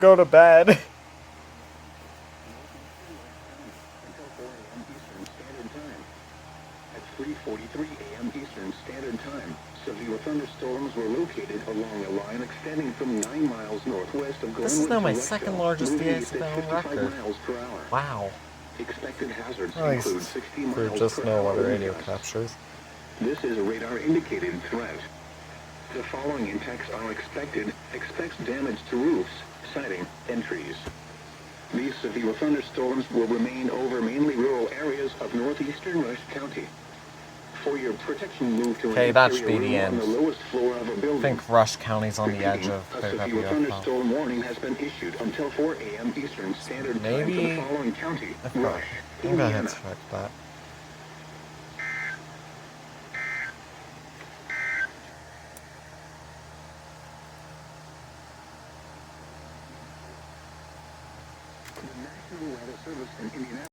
go to bed. Until 4 a.m. Eastern Standard Time. At 3:43 a.m. Eastern Standard Time, severe thunderstorms were located along a line extending from 9 miles northwest of Glenwood. This is now my to second Westville, largest moving EAS east at on 55 record. miles per hour. Wow. Expected hazards At least include 60 for miles just per know hour what a wind radio gusts. captures. This is a radar-indicated threat. The following impacts are expected. Expect damage to roofs, siding, and trees. These severe thunderstorms will remain over mainly rural areas of northeastern Rush County. For your protection, move to Okay, an that should interior be the room on end. the lowest floor of a I building. think Rush County's on the edge Repeating, of a picking up severe UFO. thunderstorm warning has been issued until 4 a.m. Eastern Standard Time for the Maybe following county: I forgot. Rush, I'm gonna Indiana. check that. The National Weather Service in Indiana.